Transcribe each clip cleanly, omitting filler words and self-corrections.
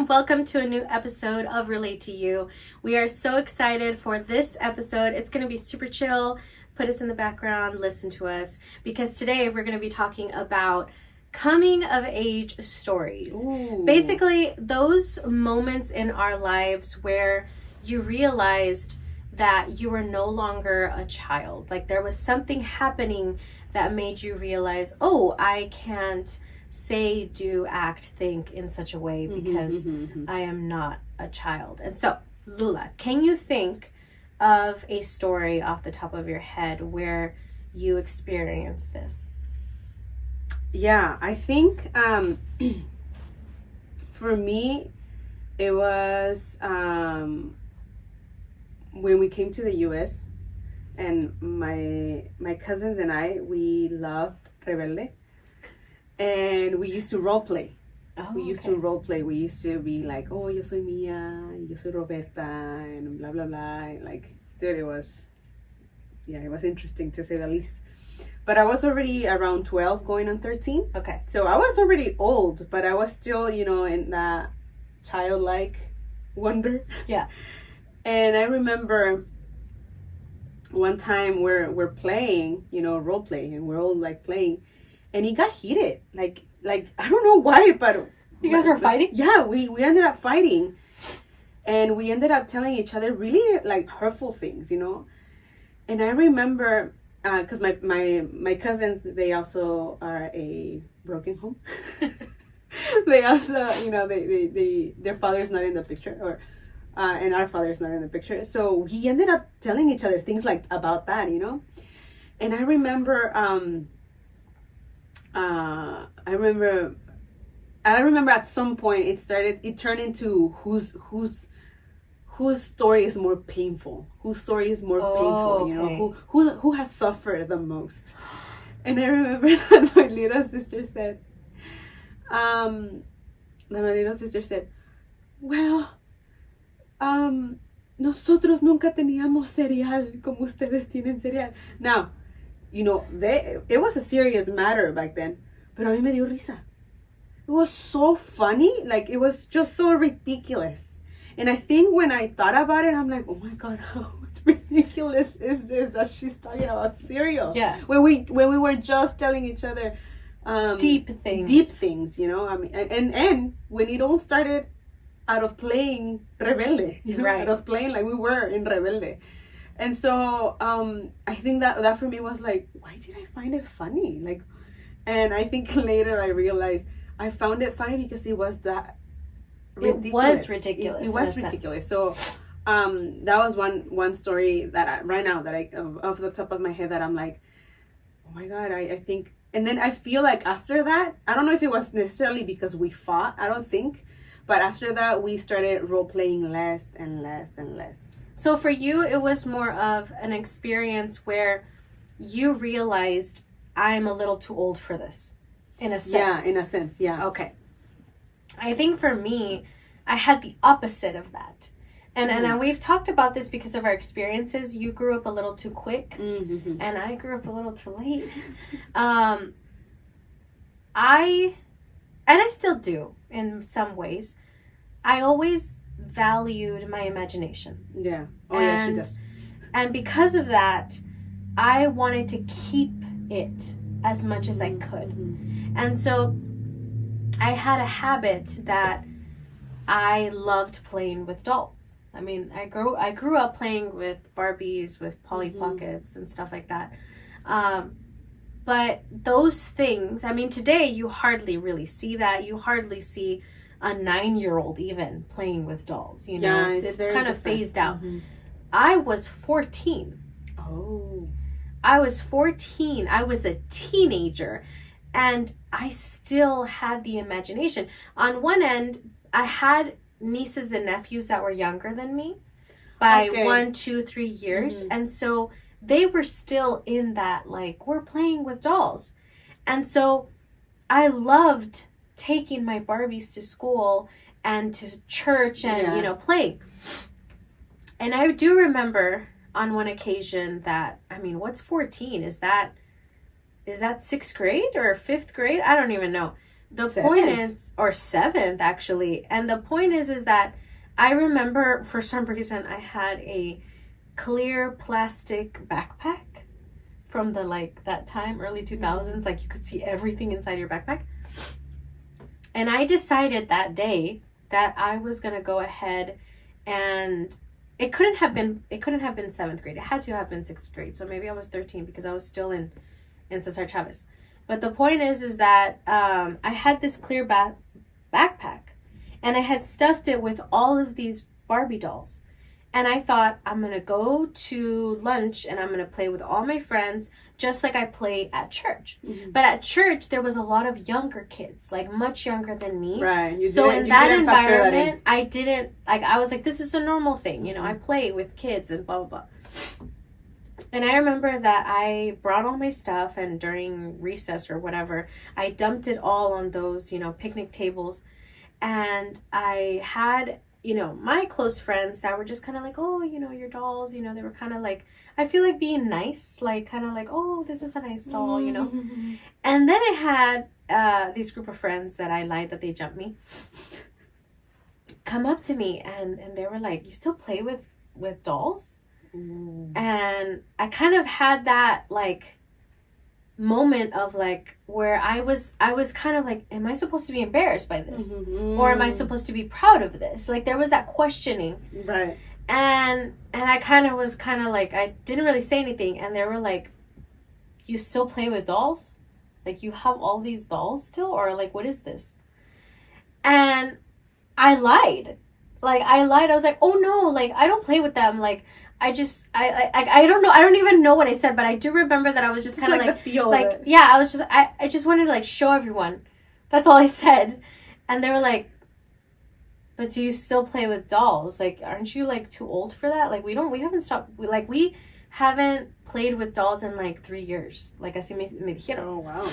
and welcome to a new episode of Relate to You. We are so excited for this episode. It's going to be super chill. Put us in the background, listen to us, because today we're going to be talking about coming of age stories. Ooh. Basically, those moments in our lives where you realized that you were no longer a child. Like there was something happening that made you realize, oh, I can't say, do, act, think in such a way because I am not a child. And so, Lula, can you think of a story off the top of your head where you experienced this? Yeah, I think for me, it was when we came to the U.S. and my cousins and I, we loved Rebelde. And we used to role play. We used to role play. We used to be like, oh, yo soy Mia, yo soy Roberta, and blah, blah, blah. And like, dude, it was interesting to say the least. But I was already around 12 going on 13. Okay. So I was already old, but I was still, in that childlike wonder. Yeah. And I remember one time we're playing, role play, and we're all like playing. And it got heated. Like I don't know why, but you guys were fighting? Yeah, we ended up fighting. And we ended up telling each other really like hurtful things, And I remember because my cousins, they also are a broken home. They also, they their father's not in the picture, and our father's not in the picture. So we ended up telling each other things like about that, And I remember I remember at some point it turned into whose story is more painful, whose story is more painful, who has suffered the most. And I remember that my little sister said, well, nosotros nunca teníamos cereal como ustedes tienen cereal. Now, it was a serious matter back then, pero a mí me dio risa. It was so funny, like it was just so ridiculous. And I think when I thought about it, I'm like, oh my God, how ridiculous is this that she's talking about cereal? Yeah. When we were just telling each other deep things, I mean, and when it all started out of playing Rebelde, right. Out of playing like we were in Rebelde. And so I think that for me was like, why did I find it funny? Like, and I think later I realized I found it funny because it was that ridiculous. It was ridiculous. It was ridiculous. So that was one story that right now that I off the top of my head that I'm like, oh my God, I think. And then I feel like after that, I don't know if it was necessarily because we fought, I don't think. But after that, we started role playing less and less and less. So for you, it was more of an experience where you realized I'm a little too old for this, in a sense. Yeah, in a sense, yeah. Okay. I think for me, I had the opposite of that. And we've talked about this because of our experiences. You grew up a little too quick, and I grew up a little too late. I still do in some ways. I always valued my imagination. Yeah. Oh, yeah, she does. And because of that, I wanted to keep it as much as I could. And so I had a habit that I loved playing with dolls. I mean, I grew up playing with Barbies, with Polly Pockets and stuff like that. But those things, I mean, today you hardly really see that. You hardly see a 9-year-old even playing with dolls, Yeah, it's kind of phased out. I was 14. Oh. I was 14. I was a teenager, and I still had the imagination. On one end, I had nieces and nephews that were younger than me by 1, 2, 3 years. And so they were still in that, like, we're playing with dolls. And so I loved taking my Barbies to school and to church and, playing. And I do remember on one occasion that, I mean, what's 14? Is that 6th grade or 5th grade? I don't even know. the point is, or seventh actually, and the point is that I remember for some reason I had a clear plastic backpack from the that time, early 2000s, like you could see everything inside your backpack. And I decided that day that I was gonna go ahead, and it couldn't have been 7th grade. It had to have been 6th grade. So maybe I was 13 because I was still in Cesar Chavez. But the point is that I had this clear backpack, and I had stuffed it with all of these Barbie dolls. And I thought, I'm going to go to lunch and I'm going to play with all my friends just like I play at church. Mm-hmm. But at church, there was a lot of younger kids, like much younger than me. Right. So in that environment, I didn't, I was like, this is a normal thing. You know, I play with kids and blah, blah, blah. And I remember that I brought all my stuff, and during recess or whatever, I dumped it all on those, picnic tables. And I had, my close friends that were just kind of like, oh, your dolls, they were kind of like, I feel like being nice, like kind of like, oh, this is a nice doll, Mm-hmm. And then I had this group of friends that I lied that they jumped me come up to me, and they were like, you still play with dolls? Mm. And I kind of had that moment of where I was kind of like, am I supposed to be embarrassed by this? Mm-hmm. Or am I supposed to be proud of this? There was that questioning. Right. And I kind of was I didn't really say anything, and they were like, you still play with dolls? You have all these dolls still? Or what is this? And I lied. I lied. I was like, oh no, I don't play with them. I don't know. I don't even know what I said, but I do remember that I was just kind of the feel of it. Yeah, I was just, I just wanted to show everyone. That's all I said. And they were like, but do you still play with dolls? Aren't you too old for that? We haven't stopped. We haven't played with dolls in 3 years. Así me dijeron. Oh, wow.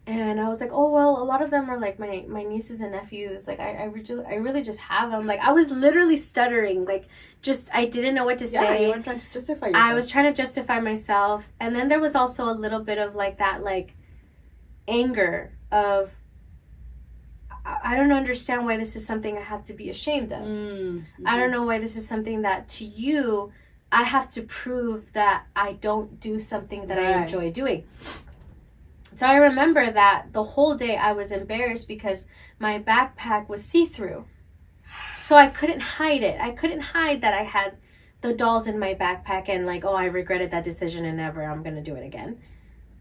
And I was like, oh, well, a lot of them are my nieces and nephews. I really just have them. I was literally stuttering. I didn't know what to say. You were trying to justify yourself. I was trying to justify myself. And then there was also a little bit of that anger of, I don't understand why this is something I have to be ashamed of. Mm-hmm. I don't know why this is something that to you, I have to prove that I don't do something that I enjoy doing. So I remember that the whole day I was embarrassed because my backpack was see-through. So I couldn't hide it. I couldn't hide that I had the dolls in my backpack and oh, I regretted that decision and never I'm going to do it again.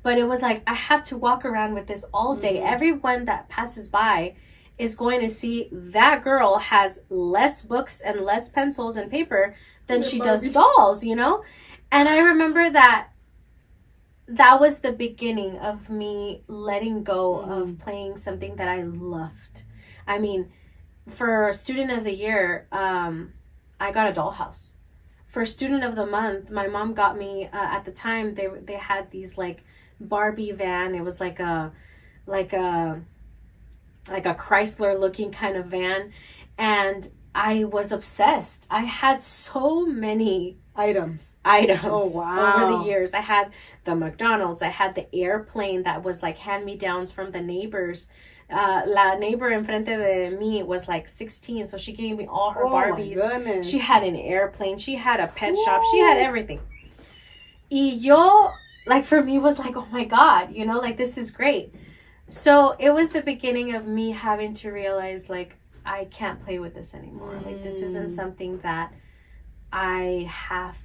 But it was I have to walk around with this all day. Mm-hmm. Everyone that passes by is going to see that girl has less books and less pencils and paper than she does dolls, And I remember that was the beginning of me letting go of playing something that I loved. I mean, for Student of the Year, I got a dollhouse. For Student of the Month, my mom got me, at the time, they had these Barbie van. It was like a Chrysler looking kind of van. And I was obsessed. I had so many items. Oh, wow. Over the years. I had the McDonald's. I had the airplane that was hand-me-downs from the neighbors. La neighbor enfrente de me was 16, so she gave me all her Barbies. My goodness. She had an airplane. She had a pet shop. She had everything. Y yo, for me, was oh my God, this is great. So it was the beginning of me having to realize, I can't play with this anymore. This isn't something that I have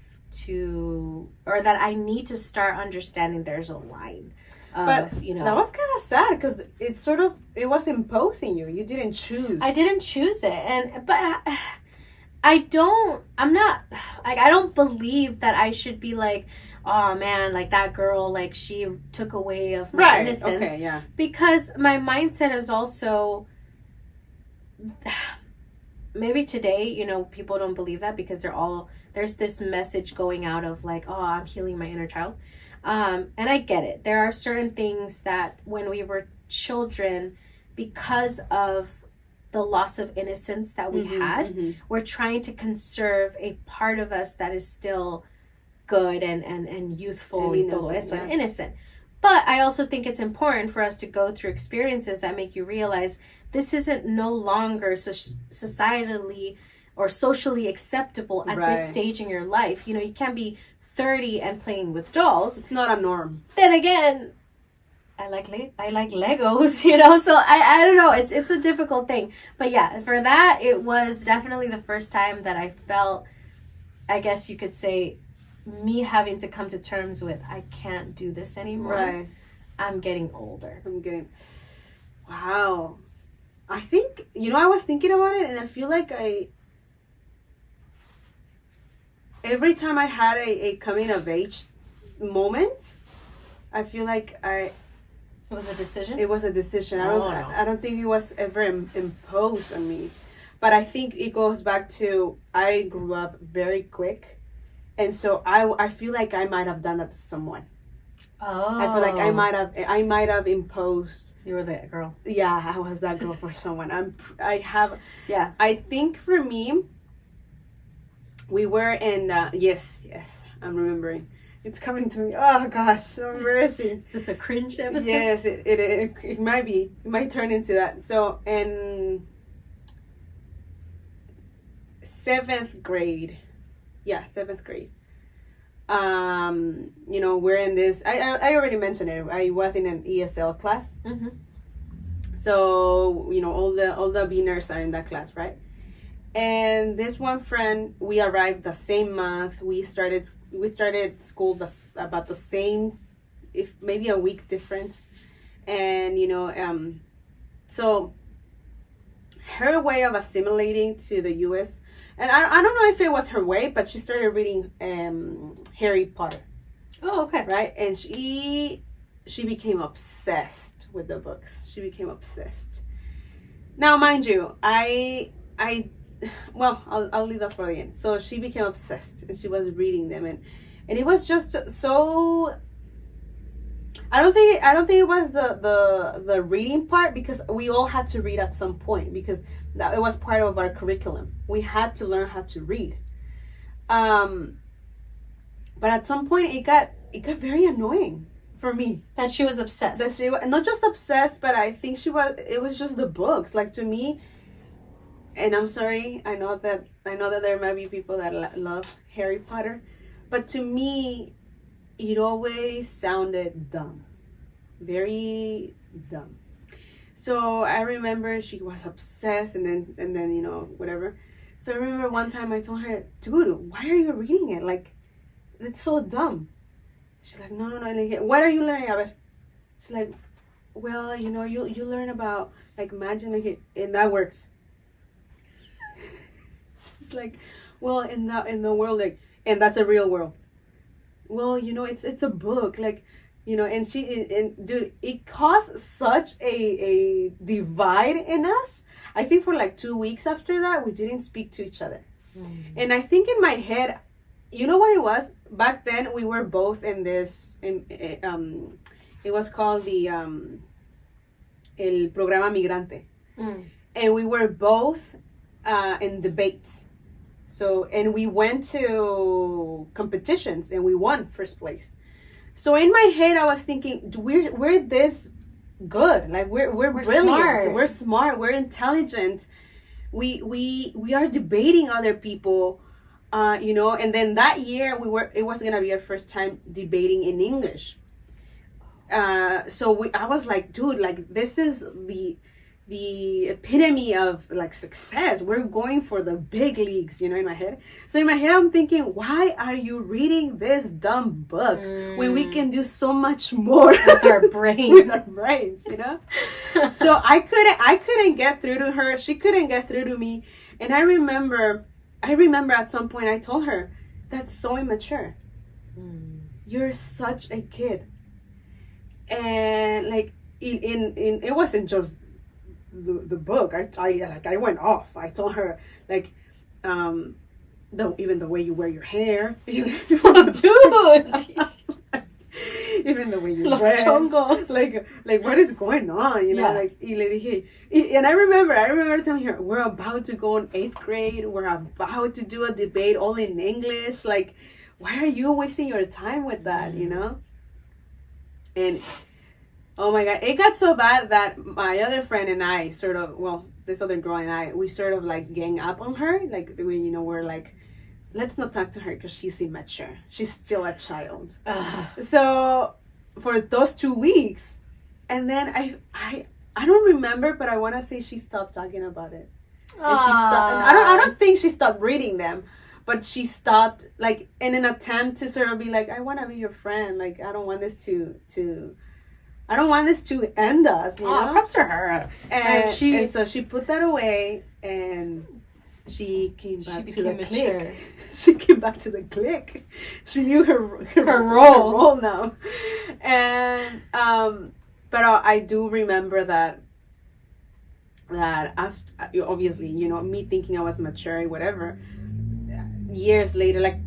to, or that I need to start understanding there's a line. But that was kind of sad because it was imposing you. You didn't choose. I didn't choose it. But I don't believe that I should be oh man, that girl, she took away of my innocence. Okay, yeah. Because my mindset is also, maybe today, people don't believe that because there's this message going out of oh, I'm healing my inner child. And I get it. There are certain things that when we were children, because of the loss of innocence that we had, we're trying to conserve a part of us that is still good and youthful and innocent. But I also think it's important for us to go through experiences that make you realize this isn't no longer societally or socially acceptable at this Right. stage in your life. You know, you can't be 30 and playing with dolls. It's not a norm. Then again, I like Legos, you know, so I don't know, it's a difficult thing. But yeah, for that, it was definitely the first time that I felt, I guess you could say, me having to come to terms with, I can't do this anymore. Right. I'm getting older. I'm getting. Wow. I think, I was thinking about it, and I feel like every time I had a coming of age moment, I feel like It was a decision? it was a decision. No. I don't think it was ever imposed on me. But I think it goes back to, I grew up very quick. And so I feel like I might have done that to someone. Oh. I feel like I might have imposed. You were that girl. Yeah, I was that girl for someone. Yeah. I think for me, we were in, yes, I'm remembering. It's coming to me. Oh gosh, so embarrassing. Is this a cringe episode? Yes, it might be. It might turn into that. So in 7th grade, we're in this. I already mentioned it. I was in an ESL class. Mm-hmm. So all the beginners are in that class, right? And this one friend, we arrived the same month. We started school about the same, if maybe a week difference. And so her way of assimilating to the U.S. and I don't know if it was her way, but she started reading Harry Potter. Oh, okay. Right, and she became obsessed with the books. She became obsessed. Now, mind you, I'll leave that for the end. So she became obsessed, and she was reading them, and it was just so. I don't think it was the reading part, because we all had to read at some point, because it was part of our curriculum. We had to learn how to read. But at some point it got very annoying for me. That she was obsessed. That she was not just obsessed, but I think it was just the books. Like, to me, and I'm sorry, I know that there might be people that love Harry Potter, but to me, it always sounded dumb. Very dumb. So I remember she was obsessed, and then whatever. So I remember one time I told her, dude, why are you reading it? Like, it's so dumb. She's like, no. Like, what are you learning about it? She's like, well, you learn about, like, magic, like, and that works. It's like, well, in the world, like, and that's a real world. Well, it's a book, like, and dude, it caused such a divide in us. I think for like 2 weeks after that, we didn't speak to each other. And I think in my head, you know what it was? Back then, we were both in this, it was called the, El Programa Migrante. And we were both in debate. So, and we went to competitions, and we won first place. So in my head, I was thinking, we're this good. Like, we're brilliant. Smart. We're smart. We're intelligent. We are debating other people, and then that year it was going to be our first time debating in English. So I was like, dude, like, this is the epitome of, like, success. We're going for the big leagues, in my head. So in my head, I'm thinking, why are you reading this dumb book when we can do so much more with our brain? with our brains, So I couldn't get through to her. She couldn't get through to me. And I remember at some point I told her, that's so immature. You're such a kid. And, like, in it wasn't just the book. I went off. I told her, like, even the way you wear your hair, Dude. even the way you Los dress, chongos. like what is going on, Yeah. like, y le dije, and I remember telling her, we're about to go in 8th grade, we're about to do a debate all in English, like, why are you wasting your time with that, And oh my God, it got so bad that my other friend and I sort of, well, this other girl and I, we sort of like gang up on her. Like, we, we're like, let's not talk to her because she's immature. She's still a child. So for those 2 weeks, and then I don't remember, but I want to say she stopped talking about it. And she stopped. And I don't think she stopped reading them, but she stopped, like, in an attempt to sort of be like, I want to be your friend. Like, I don't want this to end us, you know? Props to her. And so she put that away, and she came back to the clique. She came back to the clique. She knew her role now. And but I do remember that after, obviously, me thinking I was mature, whatever. Years later, like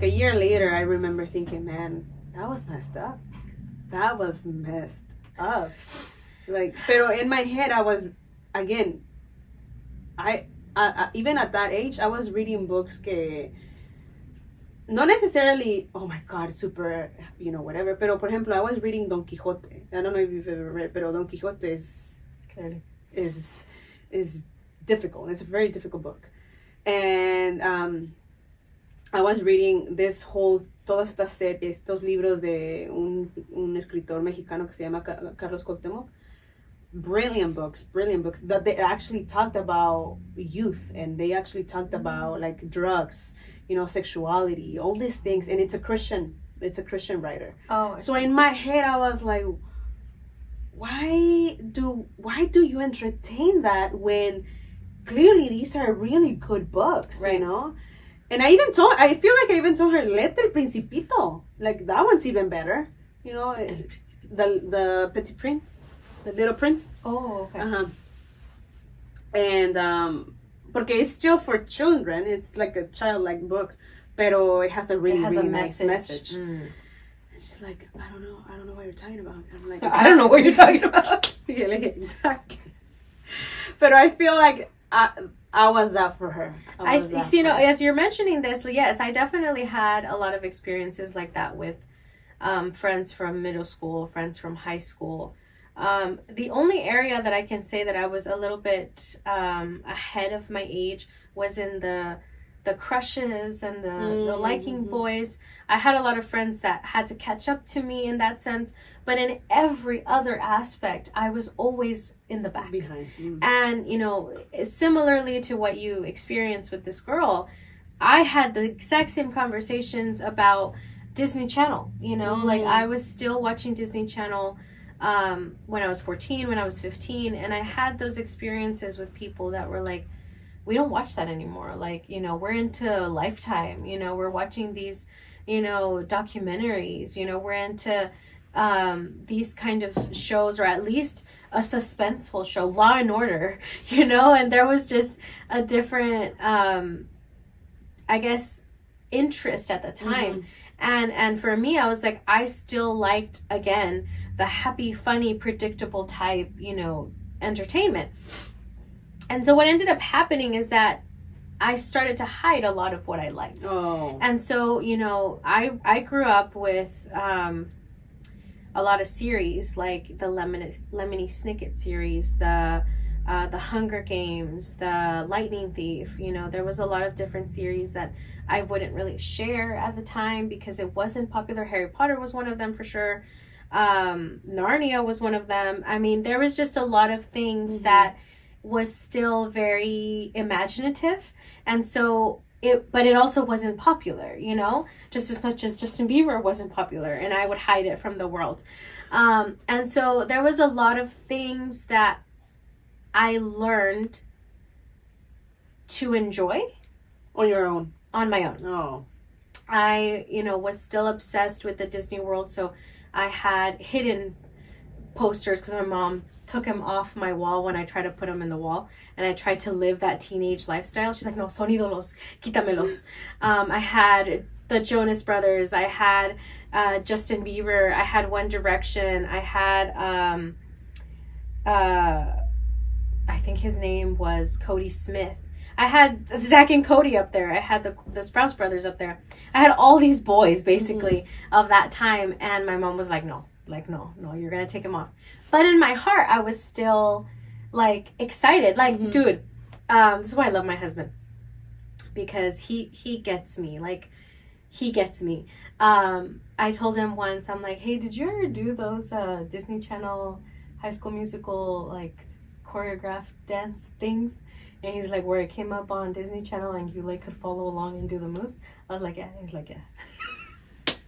a year later, I remember thinking, man, that was messed up. That was messed up. Like, pero in my head, I was, again, I even at that age, I was reading books que, not necessarily, oh my God, super, whatever. Pero, por ejemplo, I was reading Don Quixote. I don't know if you've ever read, pero Don Quixote is difficult. It's a very difficult book. And I was reading todas estos libros de un escritor mexicano que se llama Carlos Cuauhtémoc. Brilliant books that they actually talked about youth, and they actually talked about like drugs, sexuality, all these things. And it's a Christian writer. So in my head, I was like, why do you entertain that when clearly these are really good books, right. And I feel like I even told her, Let el Principito. Like, that one's even better. The Petit Prince. The Little Prince. Oh, okay. And, porque it's still for children. It's like a childlike book. Pero it has a really nice message. And she's like, I don't know what you're talking about. I'm like, I don't know what you're talking about. Yeah, exactly. But I feel like I was that for her. As you're mentioning this, yes, I definitely had a lot of experiences like that with friends from middle school, friends from high school. The only area that I can say that I was a little bit ahead of my age was in the crushes and the liking boys. I had a lot of friends that had to catch up to me in that sense, but in every other aspect, I was always in the back. Behind. And, similarly to what you experienced with this girl, I had the exact same conversations about Disney Channel, like I was still watching Disney Channel when I was 14, when I was 15, and I had those experiences with people that were like, we don't watch that anymore. Like, we're into Lifetime, we're watching these, documentaries, we're into these kind of shows, or at least a suspenseful show, Law and Order, and there was just a different, I guess, interest at the time. And for me, I was like, I still liked, again, the happy, funny, predictable type, entertainment. And so what ended up happening is that I started to hide a lot of what I liked. Oh. And so, I grew up with a lot of series, like the Lemony Snicket series, the Hunger Games, the Lightning Thief. There was a lot of different series that I wouldn't really share at the time because it wasn't popular. Harry Potter was one of them for sure. Narnia was one of them. I mean, there was just a lot of things that was still very imaginative, and so but it also wasn't popular, just as much as Justin Bieber wasn't popular, and I would hide it from the world. And so there was a lot of things that I learned to enjoy on my own. Oh. I, was still obsessed with the Disney World, so I had hidden posters because my mom took him off my wall when I tried to put him in the wall, and I tried to live that teenage lifestyle. She's like, no, son ídolos, quítamelos. I had the Jonas Brothers, I had Justin Bieber, I had One Direction, I had I think his name was Cody Smith. I had Zach and Cody up there. I had the Sprouse Brothers up there. I had all these boys, basically, of that time. And my mom was like, no, like, no, you're gonna take him off. But in my heart, I was still like excited. Like, dude, this is why I love my husband, because he gets me. Like, he gets me. I told him once, I'm like, hey, did you ever do those Disney Channel High School Musical like choreographed dance things? And he's like, where it came up on Disney Channel and you like could follow along and do the moves? I was like, yeah. He's like, yeah.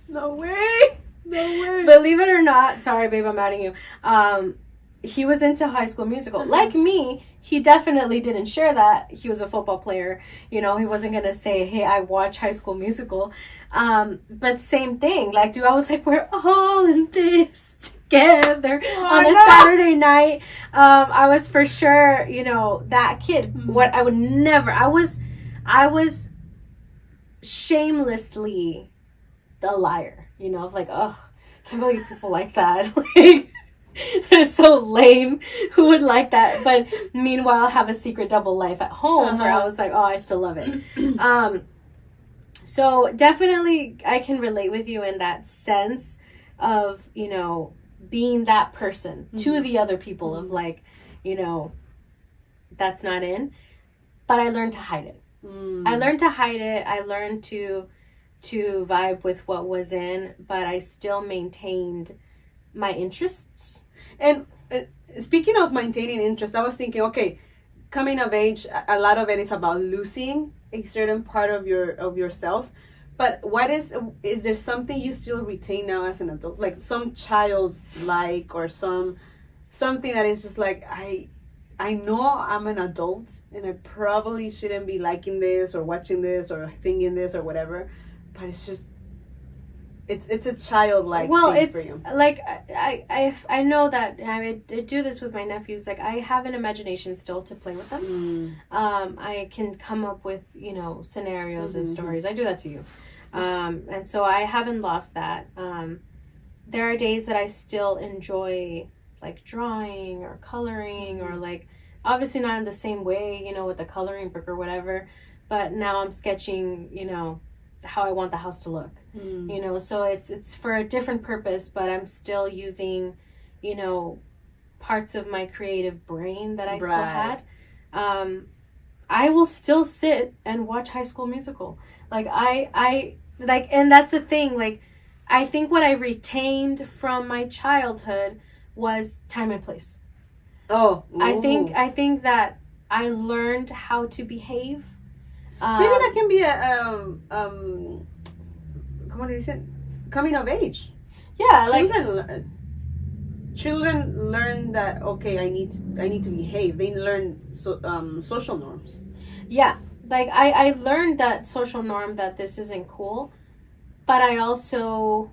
No way. Believe it or not, sorry babe, I'm adding you. He was into High School Musical. Like me, he definitely didn't share that he was a football player. You know, he wasn't gonna say, hey, I watch High School Musical. But same thing. Like, dude, I was like, we're all in this together on a Saturday night. I was for sure, you know, that kid. What I would never. I was shamelessly the liar. You know, of like, oh, I can't believe people like that. Like, that is so lame. Who would like that? But meanwhile, have a secret double life at home where I was like, oh, I still love it. So definitely I can relate with you in that sense of, you know, being that person to the other people of like, you know, that's not in. But I learned to hide it. I learned to hide it. I learned to vibe with what was in, but I still maintained my interests. And speaking of maintaining interest, I was thinking, okay, coming of age, a lot of it is about losing a certain part of yourself. But what is there something you still retain now as an adult, like some childlike or something that is just like I know I'm an adult and I probably shouldn't be liking this or watching this or singing this or whatever, but it's just it's a childlike thing for you. Like I know that I do this with my nephews. Like, I have an imagination still to play with them. I can come up with, you know, scenarios and stories. I do that to you. And so I haven't lost that. There are days that I still enjoy like drawing or coloring or like, obviously not in the same way, you know, with the coloring book or whatever, but now I'm sketching, you know, how I want the house to look, you know, so it's for a different purpose, but I'm still using, you know, parts of my creative brain that I still had. I will still sit and watch High School Musical. Like, I like, and that's the thing, like, I think what I retained from my childhood was time and place. I think that I learned how to behave. Maybe that can be coming of age. Yeah, Children learn that, okay, I need to behave. They learn social norms. Yeah, like I learned that social norm that this isn't cool, but I also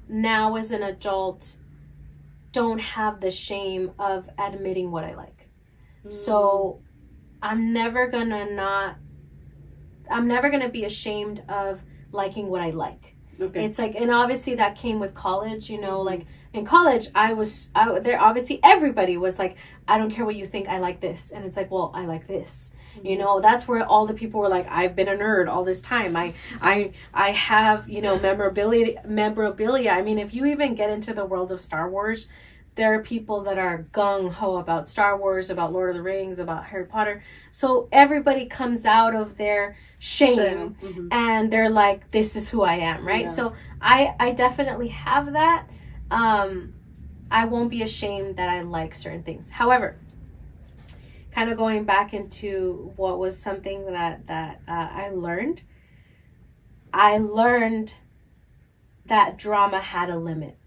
now as an adult don't have the shame of admitting what I like. So I'm never gonna be ashamed of liking what I like. Okay. It's like, and obviously that came with college, you know, like in college there obviously everybody was like, I don't care what you think, I like this. And it's like, well, I like this. You know, that's where all the people were like, I've been a nerd all this time. I have, you know, memorabilia. I mean, if you even get into the world of Star Wars, there are people that are gung-ho about Star Wars, about Lord of the Rings, about Harry Potter. So everybody comes out of their shame and they're like, this is who I am, right? Yeah. So I definitely have that. I won't be ashamed that I like certain things. However, kind of going back into what was something that I learned that drama had a limit.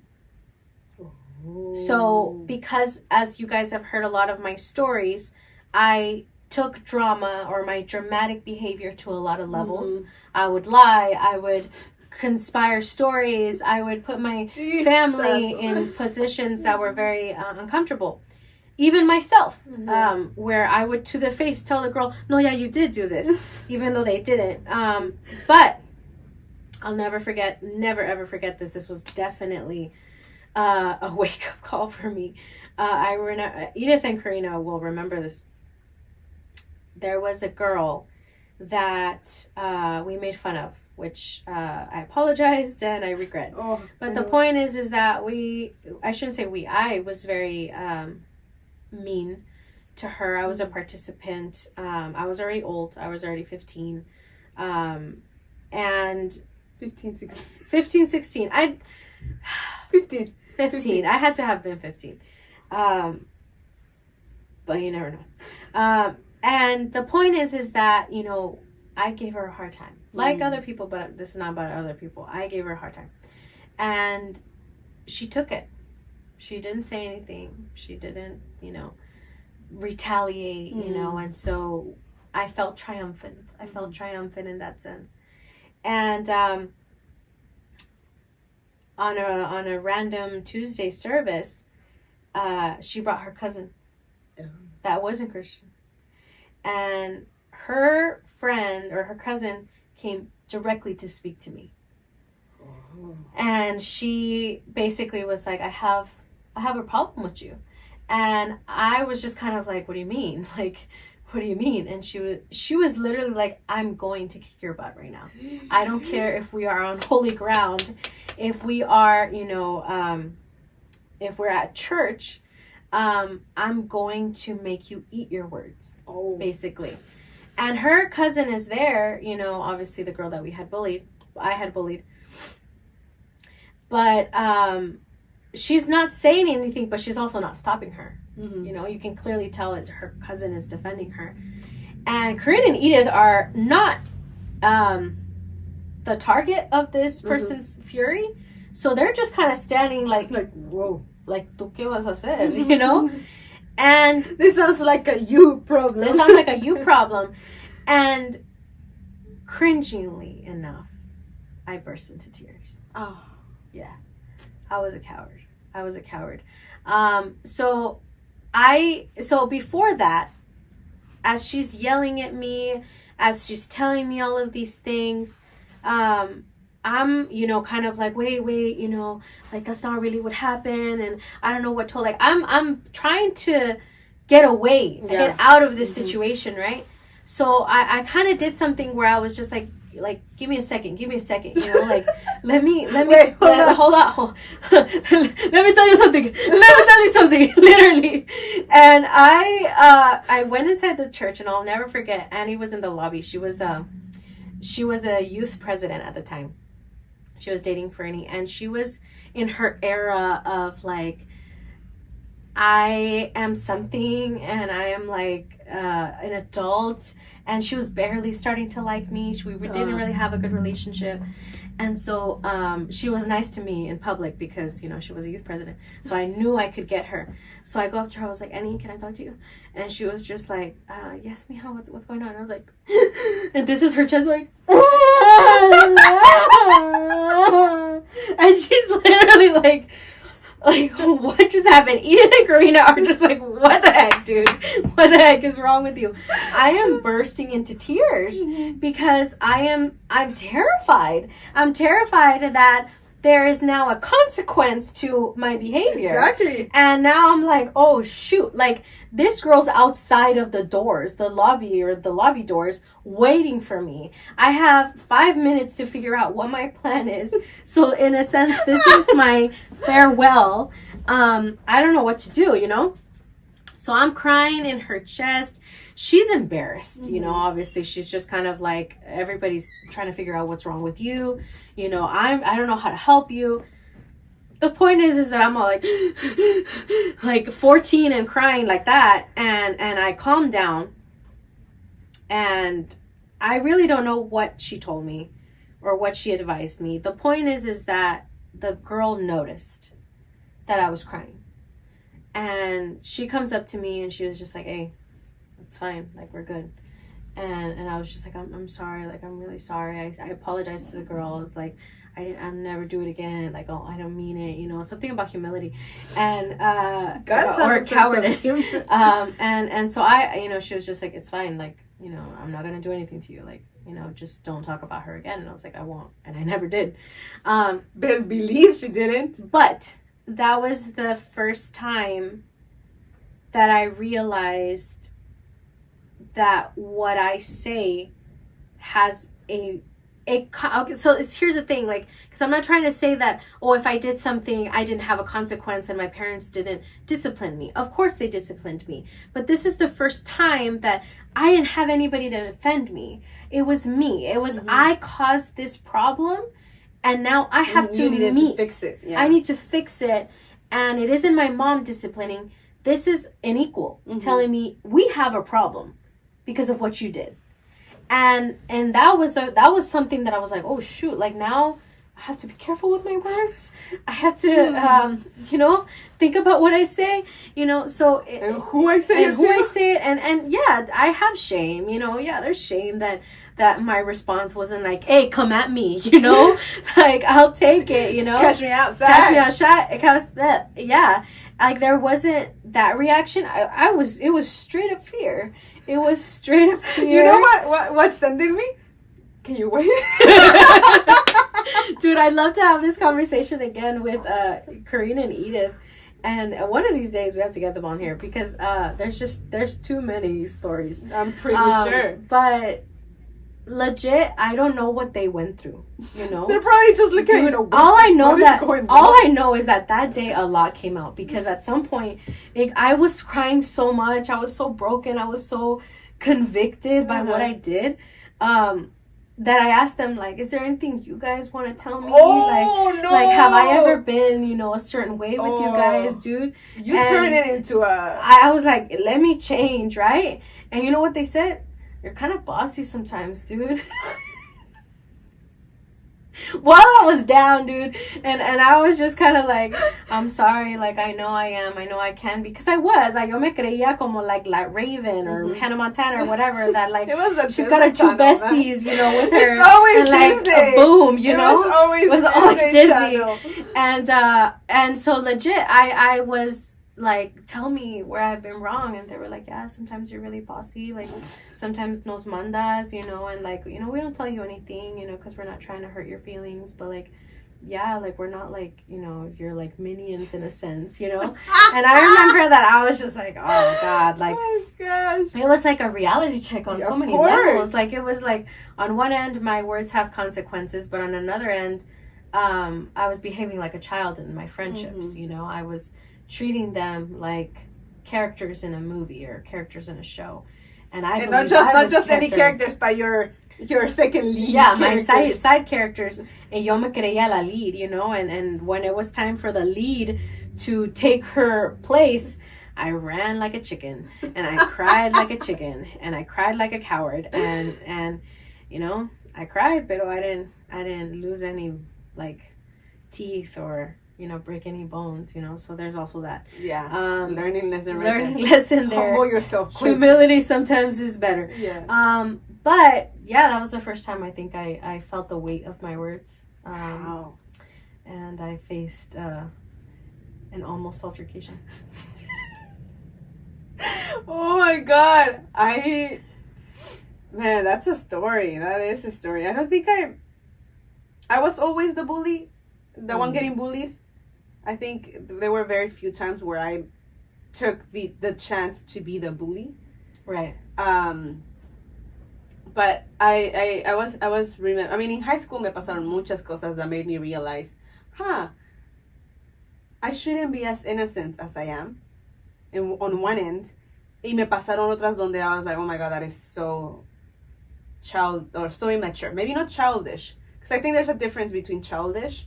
Ooh. So because, as you guys have heard a lot of my stories, I took drama or my dramatic behavior to a lot of levels. I would lie, I would conspire stories, I would put my family in positions that were very uncomfortable. Even myself, where I would to the face tell the girl, no, yeah, you did do this, even though they didn't. But I'll never ever forget this. This was definitely a wake-up call for me. Edith and Karina will remember this. There was a girl that we made fun of which I apologized and I regret. Oh, But the point is that I shouldn't say I was very mean to her. I was a participant. I was already old. I was already 15. And 15, 16. 15, 16. 15. 15. I had to have been 15. But you never know. And the point is that, you know, I gave her a hard time. Like other people, but this is not about other people. I gave her a hard time. And she took it. She didn't say anything. She didn't, you know, retaliate, you know. And so I felt triumphant. I felt triumphant in that sense. And on a random Tuesday service, she brought her cousin that wasn't Christian. And her friend or her cousin came directly to speak to me. And she basically was like, I have a problem with you. And I was just kind of like, what do you mean? Like, what do you mean? And she was literally like, I'm going to kick your butt right now. I don't care if we are on holy ground, if we are, you know, if we're at church, I'm going to make you eat your words, basically. And her cousin is there, you know, obviously the girl that I had bullied. But she's not saying anything, but she's also not stopping her. You know, you can clearly tell that her cousin is defending her. And Corinne and Edith are not the target of this person's fury. So they're just kind of standing like whoa. Like, ¿tú qué vas a hacer? You know? And this sounds like a you problem. This sounds like a you problem. And cringingly enough, I burst into tears. Oh. Yeah. I was a coward. So before that, as she's yelling at me, as she's telling me all of these things, I'm, you know, kind of like, wait, you know, like, that's not really what happened. And I don't know what told, like, I'm trying to get away, get out of this situation, right? So I kind of did something where I was just like, give me a second, you know, like, let me, wait, hold on. Let me tell you something, literally. And I went inside the church, and I'll never forget, Annie was in the lobby. She was a youth president at the time. She was dating Fernie, and she was in her era of like, I am something, and I am like an adult, and she was barely starting to like me. We didn't really have a good relationship, and so she was nice to me in public because, you know, she was a youth president. So I knew I could get her. So I go up to her. I was like, Annie, can I talk to you? And she was just like, yes, Mija, what's going on? And I was like, and this is her chest, like, and she's literally like, what just happened? Edith and Karina are just like, what the heck, dude? What the heck is wrong with you? I am bursting into tears because I'm terrified. I'm terrified that there is now a consequence to my behavior. Exactly. And now I'm like, oh, shoot. Like, this girl's outside of the doors, the lobby doors, waiting for me. I have 5 minutes to figure out what my plan is. So, in a sense, this is my farewell. I don't know what to do, you know? So, I'm crying in her chest. She's embarrassed, you know, obviously. She's just kind of like, everybody's trying to figure out what's wrong with you. You know, I don't know how to help you. The point is that I'm all like 14 and crying like that. And I calmed down. And I really don't know what she told me or what she advised me. The point is that the girl noticed that I was crying. And she comes up to me and she was just like, hey, it's fine. Like, we're good. And I was just like, I'm sorry. Like, I'm really sorry. I apologized to the girls. Like, I'll never do it again. Like, oh, I don't mean it. You know, something about humility and or cowardice. And so I, you know, she was just like, it's fine. Like, you know, I'm not gonna do anything to you. Like, you know, just don't talk about her again. And I was like, I won't. And I never did. Best believe she didn't. But that was the first time that I realized that what I say has a Okay, so here's the thing, like, because I'm not trying to say that, oh, if I did something, I didn't have a consequence and my parents didn't discipline me. Of course they disciplined me, but this is the first time that I didn't have anybody to defend me. It was me. It was I caused this problem, and now I have to fix it. Yeah. I need to fix it, and it isn't my mom disciplining. This is an equal telling me we have a problem because of what you did. And that was something that I was like, oh shoot, like now I have to be careful with my words. I have to think about what I say, so and who I say it and yeah, I have shame, there's shame that my response wasn't like, hey, come at me, like I'll take it, catch me outside, yeah, like there wasn't that reaction. It was straight up fear. It was straight up fear. You know what's sending me? Can you wait? Dude, I'd love to have this conversation again with Karina and Edith. And one of these days we have to get them on here because there's too many stories. I'm pretty sure. But legit, I don't know what they went through. They're probably just looking at all I know is that day a lot came out because at some point, like, I was crying so much. I was so broken. I was so convicted by what I did. That I asked them, like, is there anything you guys want to tell me? Oh, no! Like, have I ever been, a certain way with you guys, dude? You turned it into I was like, let me change, right? And you know what they said? You're kind of bossy sometimes, dude. While I was down, dude, and I was just kind of like, I'm sorry, like, I know I am, I know I can, because I was, like, yo me creía como, like Raven or Hannah Montana or whatever, that, like, she's got her two besties, with her. It's always and, like, Disney. A boom, you know? It was always Disney. And so legit, I was like, tell me where I've been wrong, and they were like, yeah, sometimes you're really bossy, like sometimes nos mandas, and like, we don't tell you anything, because we're not trying to hurt your feelings, but like, yeah, like we're not like, you're like minions in a sense, and I remember that I was just like, oh god, like, oh gosh, it was like a reality check on so many levels. Like, it was like, on one end my words have consequences, but on another end, I was behaving like a child in my friendships. I was treating them like characters in a movie or characters in a show, and not just any characters, but your second lead. Yeah, characters. My side characters, and yo me creía la lead, and when it was time for the lead to take her place, I ran like a chicken, and I cried like a chicken, and I cried like a coward, and I cried, but I didn't lose any like teeth or break any bones, so there's also that. Yeah. Learning lesson there. Humble yourself quick. Humility sometimes is better. Yeah. But yeah, that was the first time I think I felt the weight of my words. Wow. And I faced an almost altercation. Oh my god. Man, that's a story. That is a story. I don't think I was always the bully, the one getting bullied. I think there were very few times where I took the chance to be the bully. Right. But I was I mean, in high school me pasaron muchas cosas that made me realize, I shouldn't be as innocent as I am. On one end, y me pasaron otras donde I was like, oh my god, that is so so immature. Maybe not childish, because I think there's a difference between childish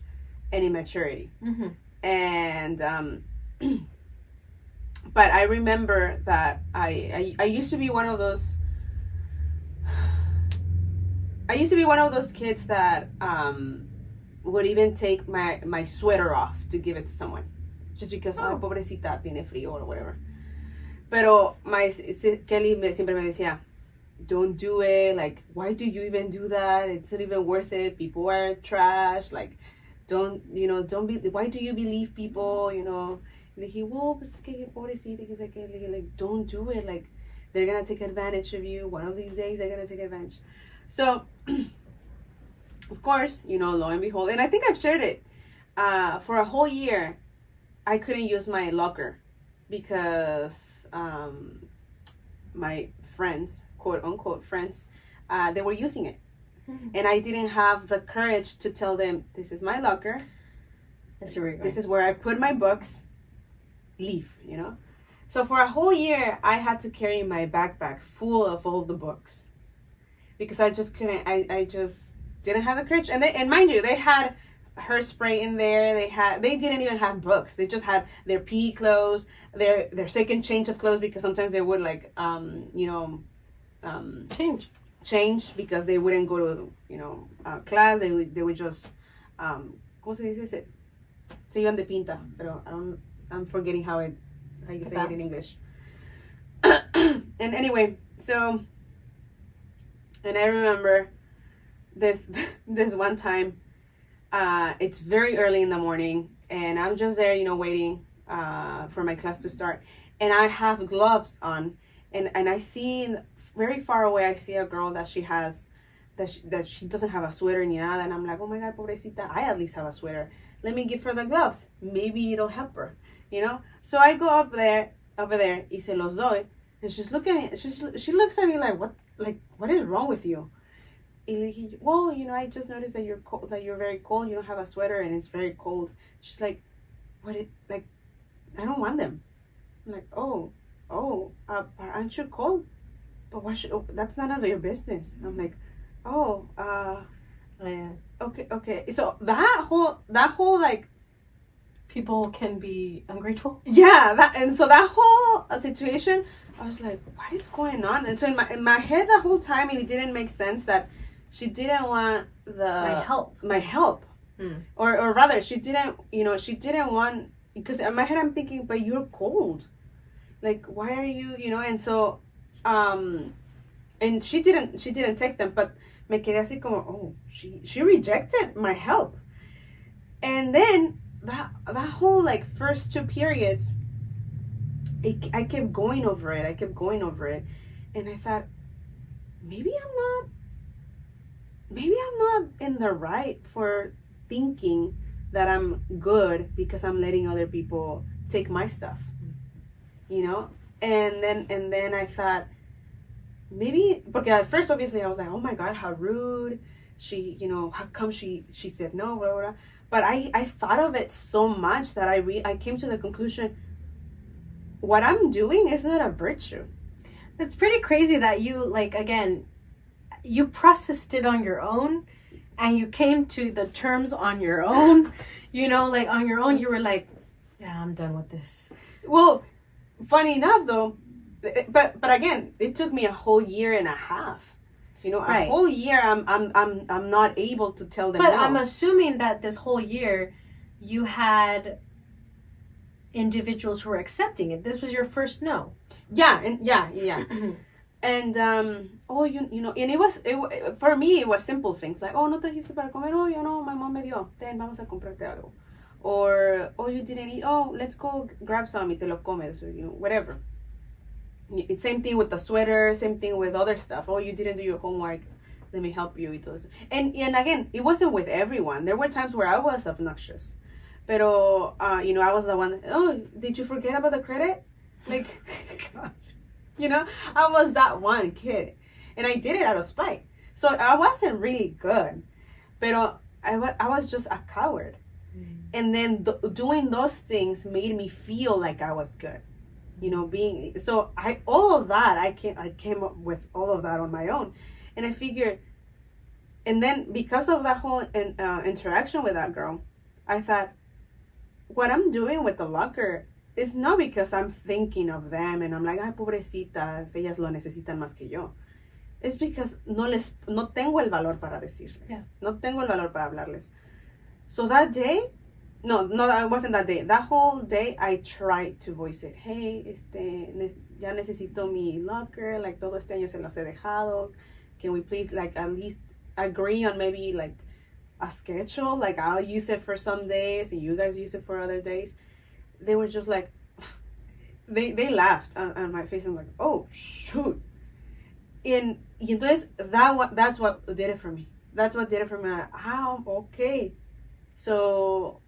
and immaturity. Mm-hmm. And but I remember that I used to be one of those. I used to be one of those kids that would even take my sweater off to give it to someone, just because pobrecita tiene frío or whatever. Pero Kelly siempre me decía, don't do it. Like, why do you even do that? It's not even worth it. People are trash. Like, don't be. Why do you believe people? And he, well, pues que pobrecita, like, don't do it. Like, they're gonna take advantage of you. One of these days, they're gonna take advantage. So, of course, lo and behold, and I think I've shared it. For a whole year, I couldn't use my locker because my friends, quote unquote friends, they were using it. And I didn't have the courage to tell them, this is my locker. This is where I put my books. Leave, you know? So for a whole year, I had to carry my backpack full of all the books. Because I just couldn't, I just didn't have the courage. And mind you, they had hairspray in there. They didn't even have books. They just had their PE clothes, their second change of clothes, because sometimes they would like, change because they wouldn't go to, class. They would just, ¿cómo se dice? Se iban de pinta, pero I'm forgetting how you say it in English. And anyway, so, and I remember this one time, it's very early in the morning, and I'm just there, waiting for my class to start, and I have gloves on, and I see very far away, I see a girl that she has, that she doesn't have a sweater ni nada, and I'm like, oh my God, pobrecita, I at least have a sweater. Let me give her the gloves. Maybe it'll help her, So I go over there, y se los doy, and she's looking at me, she looks at me like, what is wrong with you? Well, I just noticed that you're cold, that you're very cold. You don't have a sweater, and it's very cold. She's like, I don't want them. I'm like, aren't you cold? But that's none of your business. I'm like, yeah. Okay. So that whole like, people can be ungrateful. Yeah, that whole situation, I was like, what is going on? And so in my head the whole time, it didn't make sense that she didn't want my help. Or rather, she didn't want, because in my head I'm thinking, but you're cold. Like, why are you, and so, and she didn't take them, but me quedé así como, she rejected my help. And then that whole like first 2 periods, I kept going over it, and I thought, maybe I'm not in the right for thinking that I'm good because I'm letting other people take my stuff, and then I thought, maybe, because at first obviously I was like, oh my God, how rude, she, how come she said no, blah, blah, blah. But I thought of it so much that I came to the conclusion, what I'm doing is not a virtue. It's pretty crazy that you, like, again, you processed it on your own, and you came to the terms on your own, like on your own, you were like, yeah, I'm done with this. Well, funny enough though, but again, it took me a whole year and a half. A whole year I'm not able to tell them. But no. I'm assuming that this whole year you had individuals who were accepting it. This was your first no. Yeah, and yeah. And and it for me it was simple things like, no trajiste para comer, my mom me dio, ten, vamos a comprarte algo, or you didn't eat, let's go grab some y te lo comes, whatever. Same thing with the sweater, same thing with other stuff. You didn't do your homework, let me help you. And again, it wasn't with everyone. There were times where I was obnoxious. Pero, I was the one, did you forget about the credit? Like, I was that one kid. And I did it out of spite. So I wasn't really good. Pero I was just a coward. And then doing those things made me feel like I was good. All of that, I came up with all of that on my own. And I figured, and then because of that whole interaction with that girl, I thought, what I'm doing with the locker is not because I'm thinking of them and I'm like, ay, pobrecitas, ellas lo necesitan más que yo. It's because no tengo el valor para decirles. Yeah. No tengo el valor para hablarles. So that day, no, it wasn't that day. That whole day, I tried to voice it. Hey, ya necesito mi locker. Like, todo este año se los he dejado. Can we please, like, at least agree on maybe, like, a schedule? Like, I'll use it for some days and you guys use it for other days. They were just like, they laughed on my face. I'm like, oh, shoot. Y entonces, that's what did it for me. That's what did it for me. Okay. So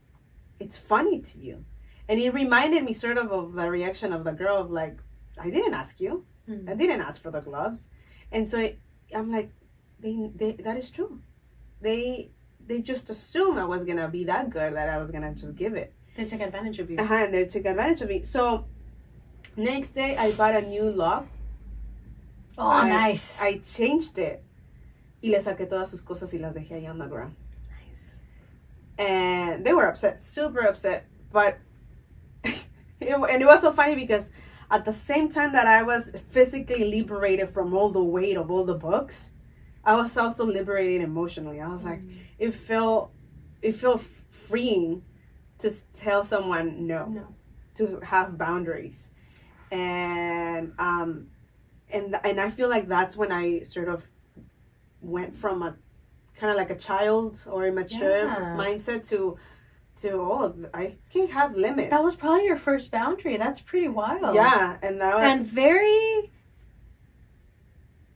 it's funny to you. And it reminded me sort of the reaction of the girl of like, I didn't ask you. I didn't ask for the gloves. And so I'm like, they that is true. They just assumed I was gonna be that good that I was gonna just give it. They took advantage of you. And they took advantage of me. So next day I bought a new lock. Oh, nice. I changed it. Y le saqué todas sus cosas y las dejé ahí on the ground. Nice. And they were upset, super upset. But it was so funny because at the same time that I was physically liberated from all the weight of all the books, I was also liberated emotionally. I was like, it felt freeing to tell someone no, to have boundaries, and I feel like that's when I sort of went from a kind of like a child or immature mindset to I can have limits. That was probably your first boundary. That's pretty wild. Yeah, and that was, and very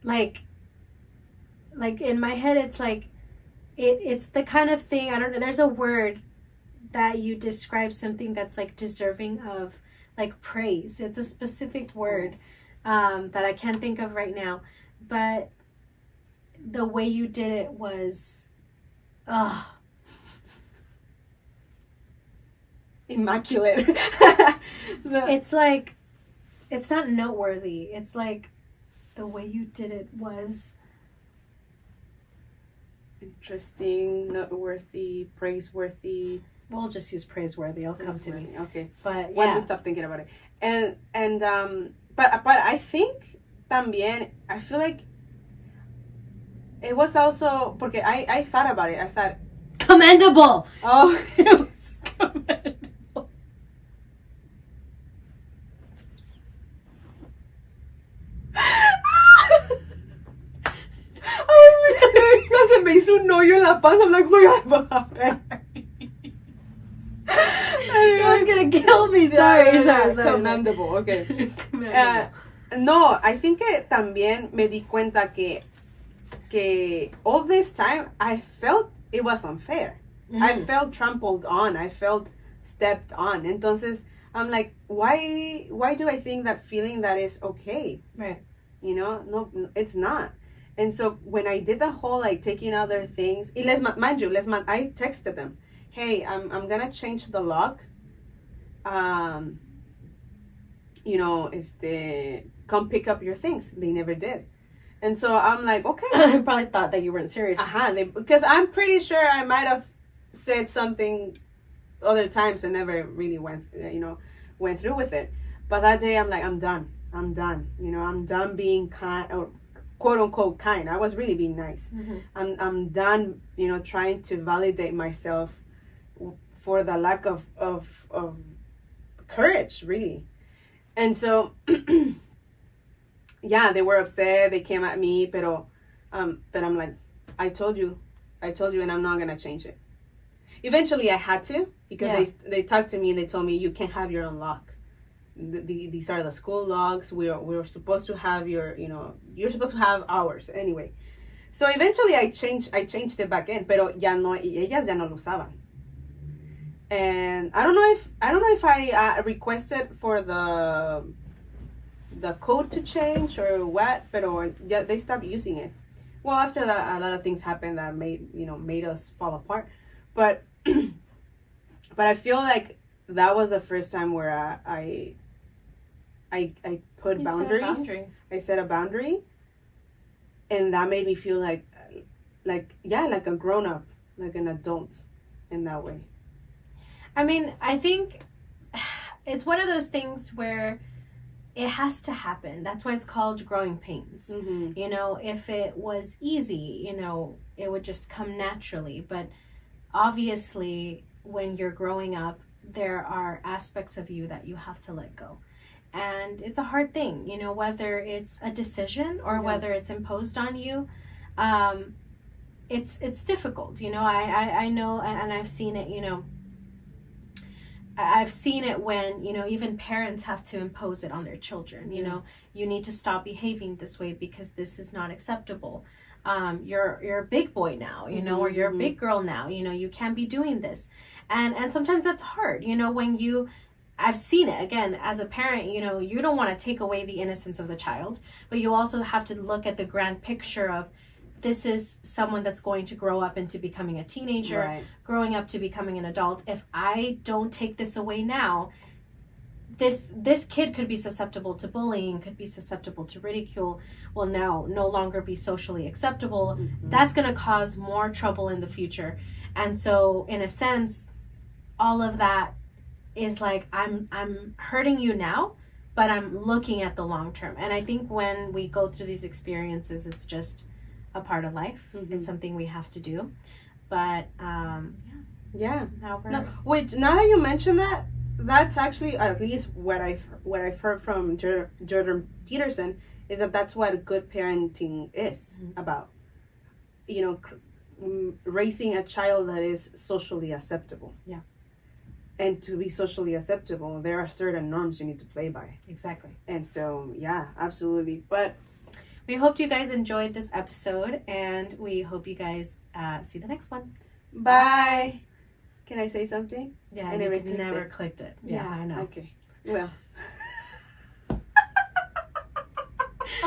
like in my head it's like it's the kind of thing, I don't know, there's a word that you describe something that's like deserving of like praise. It's a specific word that I can't think of right now, but the way you did it was immaculate. It's like, it's not noteworthy, it's like the way you did it was interesting, noteworthy, praiseworthy. We'll just use praiseworthy. It'll come to me. Okay. But Why yeah. don't we stop thinking about it? But I think también, I feel like it was also porque I thought about it. I thought commendable. Oh, It was commendable. se me hizo un hoyo en la panza. I'm like, oh my God, what happened? It was gonna kill me. Sorry. Commendable, okay. No, I think que también me di cuenta que all this time I felt it was unfair. I felt trampled on. I felt stepped on. Entonces, I'm like, why do I think that feeling that is okay? Right. You know, no, it's not. And so when I did the whole like taking other things, I texted them, hey, I'm gonna change the lock. You know, come pick up your things. They never did. And so I'm like, okay. I probably thought that you weren't serious. Because I'm pretty sure I might have said something other times and never really went through with it. But that day I'm like, I'm done. You know, I'm done being kind, or quote unquote kind. I was really being nice. Mm-hmm. I'm done, you know, trying to validate myself for the lack of courage, really. And so yeah, they were upset. They came at me, but I'm like, I told you, and I'm not gonna change it. Eventually, I had to, because they talked to me and they told me, you can't have your own lock. These are the school locks. We're supposed to have you're supposed to have ours anyway. So eventually, I changed it back in, pero ellas ya no lo usaban. And I don't know if I requested for the code to change or what, but they stopped using it. Well, after that, a lot of things happened that made us fall apart. But but I feel like that was the first time where I put boundaries. I set a boundary, and that made me feel like a grown up, like an adult, in that way. I mean, I think it's one of those things where it has to happen. That's why it's called growing pains. Mm-hmm. You know, if it was easy, you know, it would just come naturally. But obviously, when you're growing up, there are aspects of you that you have to let go. And it's a hard thing, you know, whether it's a decision or whether it's imposed on you. It's difficult, you know. I know, and I've seen it, you know. I've seen it when, you know, even parents have to impose it on their children. You know, you need to stop behaving this way because this is not acceptable. You're a big boy now, you know, or you're a big girl now, you know, you can't be doing this. And sometimes that's hard, you know, I've seen it again as a parent, you know, you don't want to take away the innocence of the child, but you also have to look at the grand picture of this is someone that's going to grow up into becoming a teenager, Right. growing up to becoming an adult. If I don't take this away now, this kid could be susceptible to bullying, could be susceptible to ridicule, will now no longer be socially acceptable. Mhm. That's going to cause more trouble in the future. And so, in a sense, all of that is like, I'm hurting you now, but I'm looking at the long term. And I think when we go through these experiences, it's just a part of life. Mhm. It's something we have to do. But Yeah. now we're No, which now that you mention that, that's actually at least what I've heard from Jordan Peterson is that that's what good parenting is Mhm. about. You know, raising a child that is socially acceptable. Yeah. And to be socially acceptable, there are certain norms you need to play by. exactly. And so, yeah, absolutely. But We hoped you guys enjoyed this episode, and we hope you guys see the next one. bye. Can I say something? Yeah, I and never it clicked never it. clicked it. Yeah, I know. Okay. Well.